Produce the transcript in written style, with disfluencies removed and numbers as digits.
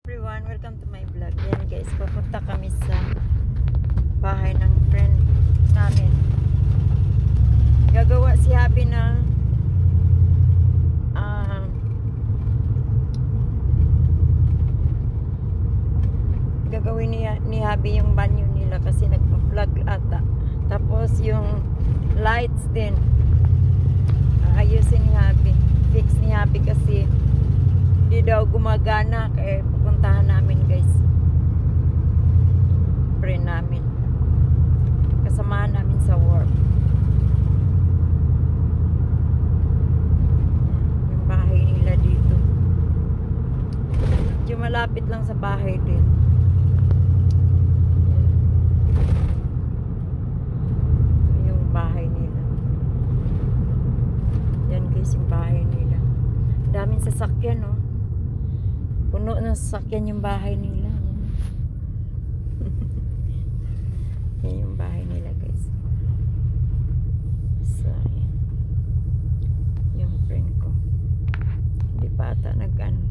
Everyone, welcome to my vlog. Yan guys, pupunta kami sa bahay ng friend namin. Gagawa si Happy ng gagawin ni Happy yung banyo nila kasi nagpa-vlog ata. Tapos yung lights din ayusin ni Happy, fix ni Happy kasi di daw gumagana, kaya pupuntahan namin guys, friend namin, kasamahan namin sa work. Yung bahay nila dito, medyo malapit lang sa bahay din. Yung bahay nila yan guys, yung bahay nila, daming sasakyan, no? Puno ng sasakyan yung bahay nila. Yan yung bahay nila guys. So, yan. Yung friend ko. Hindi pa ata nag-ano.